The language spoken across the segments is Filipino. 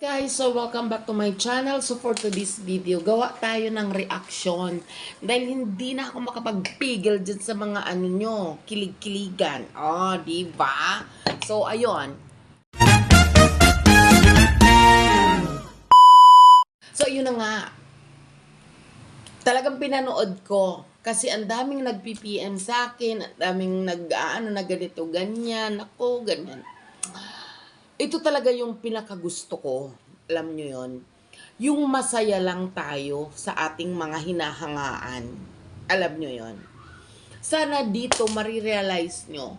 Guys, so welcome back to my channel. So for today's video, gawa tayo ng reaction. Dahil hindi na ako makapagpigil dyan sa mga ano nyo, kilig-kiligan. Oh, diba? So, ayun. So, yun na nga. Talagang pinanood ko. Kasi ang daming nag-PPM sa akin, ang daming na ganito, ganyan, ako, ganyan. Ito talaga yung pinakagusto ko. Alam nyo yon, yung masaya lang tayo sa ating mga hinahangaan. Alam nyo yon. Sana dito marirealize nyo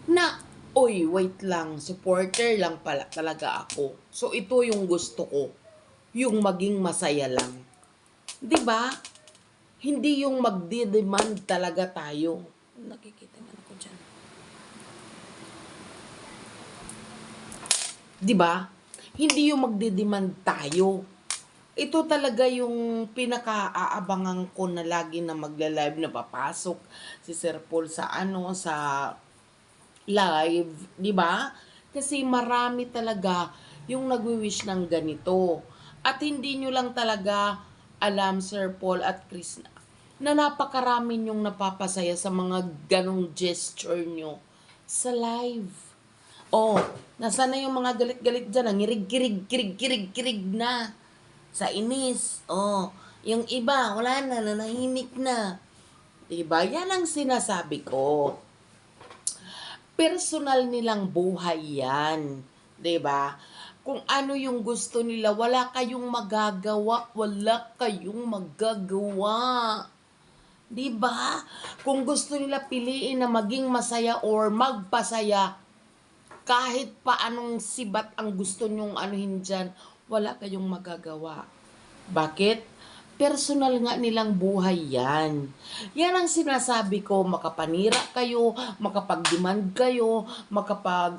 na, oy, wait lang, supporter lang pala talaga ako. So ito yung gusto ko, yung maging masaya lang. 'Di ba? Hindi yung magdi-demand talaga tayo. Nakikita nga ako dyan. 'Di ba? Hindi yung magde-demand tayo. Ito talaga yung pinaka-aabangan ko na lagi na magla-live na papasok si Sir Paul sa live, 'di ba? Kasi marami talaga yung nagwi-wish ng ganito. At hindi nyo lang talaga alam, Sir Paul at Chris, na napakarami yung napapasaya sa mga ganong gesture nyo sa live. Oh, nasaan na yung mga galit-galit dyan? Nangirig-kirig na. Sa inis. Oh, yung iba, wala na, nanahimik na. Diba? Yan ang sinasabi ko. Personal nilang buhay yan. Diba? Kung ano yung gusto nila, wala kayong magagawa. Wala kayong magagawa. Diba? Kung gusto nila piliin na maging masaya or magpasaya, kahit pa anong sibat ang gusto nyong anuhin dyan, wala kayong magagawa. Bakit? Personal nga nilang buhay yan. Yan ang sinasabi ko, makapanira kayo, makapag-demand kayo,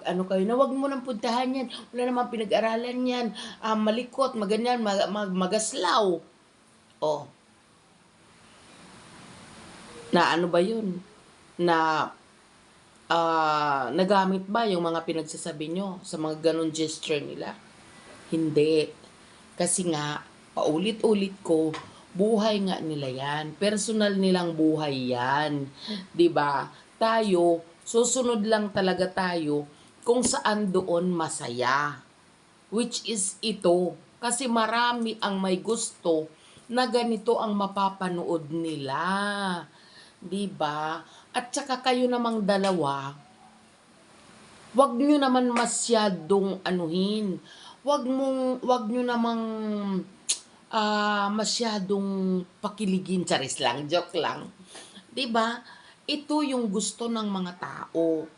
ano kayo, na wag mo nang puntahan yan, wala namang pinag-aralan yan, malikot, maganyan, magaslaw. Oh. Na ano ba yun? Na nagamit ba yung mga pinagsasabi nyo sa mga ganong gesture nila? Hindi. Kasi nga, paulit-ulit ko, buhay nga nila yan. Personal nilang buhay yan. 'Di ba? Tayo, susunod lang talaga tayo kung saan doon masaya. Which is ito. Kasi marami ang may gusto na ganito ang mapapanood nila. 'Di ba? At saka kayo namang dalawa, wag nyo naman masyadong anuhin. Wag nyo namang masyadong pakiligin. Charis lang, joke lang. 'Di ba? Ito yung gusto ng mga tao.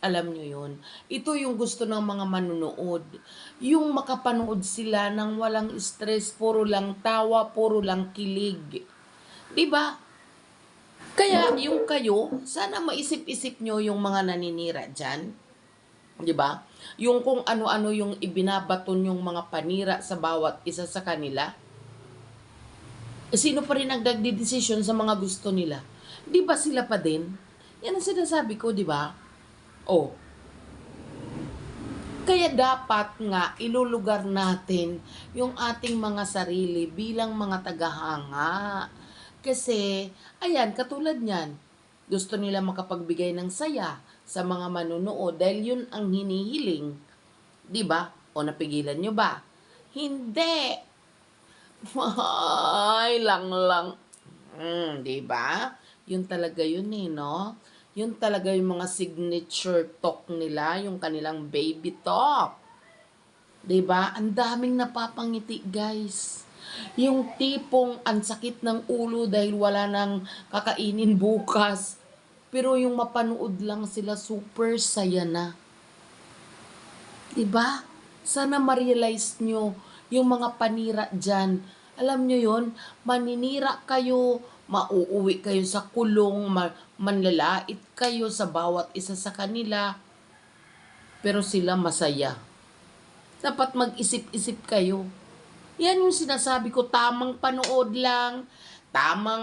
Alam nyo yun. Ito yung gusto ng mga manunood. Yung makapanood sila ng walang stress, puro lang tawa, puro lang kilig. 'Di ba? Kaya yung kayo, sana maisip-isip nyo yung mga naninira dyan. 'Di ba? Yung kung ano-ano yung ibinabaton yung mga panira sa bawat isa sa kanila. Sino pa rin ang nagdedesisyon sa mga gusto nila? 'Di ba sila pa din? Yan ang sinasabi ko, 'di ba? Oh. Kaya dapat nga ilulugar natin yung ating mga sarili bilang mga tagahanga. Kasi, ayan, katulad niyan, gusto nila makapagbigay ng saya sa mga manunood dahil yun ang hinihiling. 'Di ba? O napigilan nyo ba? Hindi. Ay, lang. 'Di ba? Yun talaga yun no? Yun talaga yung mga signature talk nila, yung kanilang baby talk. 'Di ba? Ang daming napapangiti, guys. Yung tipong ang sakit ng ulo dahil wala nang kakainin bukas. Pero yung mapanood lang sila, super saya na. 'Di ba? Sana ma-realize nyo yung mga panira dyan. Alam nyo yon, maninira kayo, mauuwi kayo sa kulong, manlalait kayo sa bawat isa sa kanila. Pero sila masaya. Dapat mag-isip-isip kayo. Yan yung sinasabi ko, tamang panood lang, tamang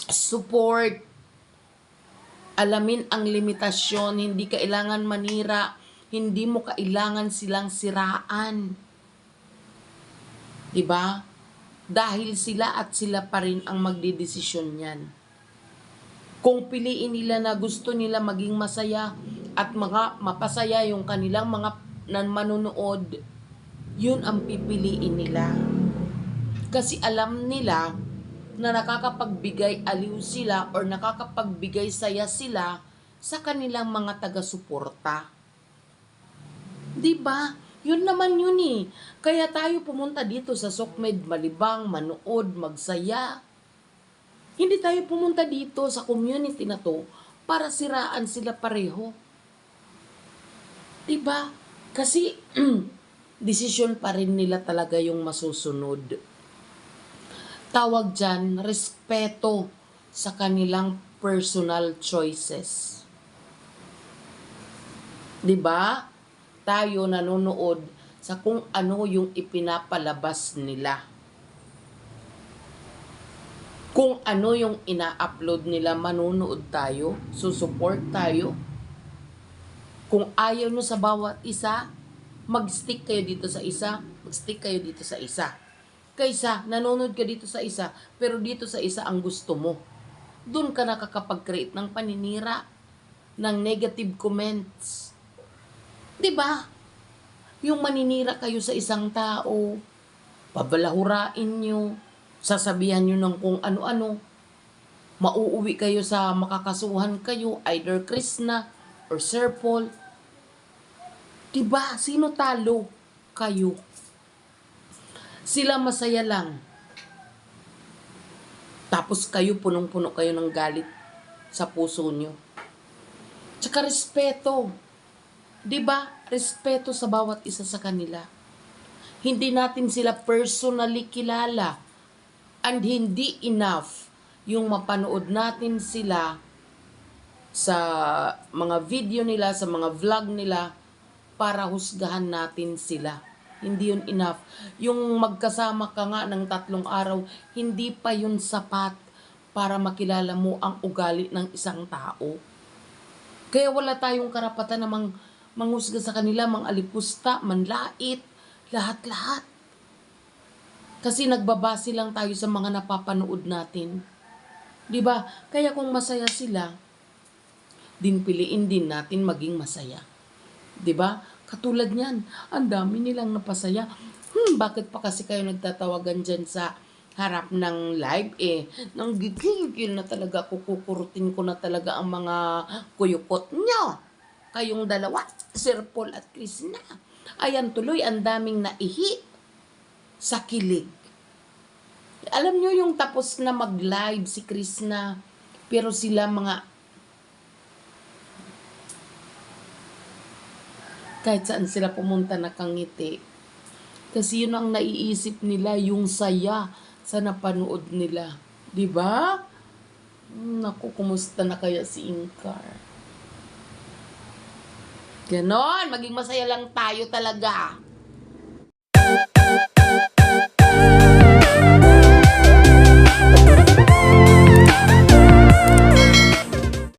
support. Alamin ang limitasyon, hindi kailangan manira, Hindi mo kailangan silang siraan. 'Di ba? Dahil sila at sila pa rin ang magdedesisyon niyan. Kung piliin nila na gusto nila maging masaya at mga mapasaya yung kanilang mga manonood, yun ang pipiliin nila. Kasi alam nila na nakakapagbigay aliw sila or nakakapagbigay saya sila sa kanilang mga taga-suporta. 'Di ba? Yun naman yun eh. Kaya tayo pumunta dito sa Sokmed, malibang, manood, magsaya. Hindi tayo pumunta dito sa community na to para siraan sila pareho. 'Di ba? Kasi desisyon pa rin nila talaga yung masusunod. Tawag dyan, respeto sa kanilang personal choices. 'Di ba? Tayo nanonood sa kung ano yung ipinapalabas nila. Kung ano yung ina-upload nila, manonood tayo, susupport tayo. Kung ayaw nyo sa bawat isa, mag-stick kayo dito sa isa, mag-stick kayo dito sa isa. Kaysa, nanonood ka dito sa isa, pero dito sa isa ang gusto mo. Doon ka nakakapag-create ng paninira, ng negative comments. 'Di ba? Yung maninira kayo sa isang tao, pabalahurain nyo, sasabihan nyo ng kung ano-ano, mauuwi kayo sa makakasuhan kayo, either Krishna or Sir Paul. 'Di ba? Sino talo? Kayo. Sila masaya lang. Tapos kayo, punong-puno kayo ng galit sa puso nyo. Tsaka respeto. 'Di ba? Respeto sa bawat isa sa kanila. Hindi natin sila personally kilala. And hindi enough yung mapanood natin sila sa mga video nila, sa mga vlog nila para husgahan natin sila. Hindi yun enough. Yung magkasama ka nga ng 3 araw, hindi pa yun sapat para makilala mo ang ugali ng isang tao. Kaya wala tayong karapatan na manghusga sa kanila, mangalipusta, manlait, lahat-lahat. Kasi nagbabase lang tayo sa mga napapanood natin. 'Di ba? Kaya kung masaya sila, din piliin din natin maging masaya. 'Di ba? Katulad niyan, ang dami nilang napasaya. Bakit pa kasi kayo nagtatawagan dyan sa harap ng live nang gigil na talaga, kukurutin ko na talaga ang mga kuyukot nyo. Kayong dalawa, Sir Paul at Krishna. Ayan tuloy, ang daming naihi sa kilig. Alam nyo yung tapos na mag-live si Krishna, pero sila mga kahit saan sila pumunta nakangiti. Kasi yun ang naiisip nila, yung saya sa napanood nila. 'Di ba? Naku, kumusta na kaya si Inkar? Ganon, maging masaya lang tayo talaga.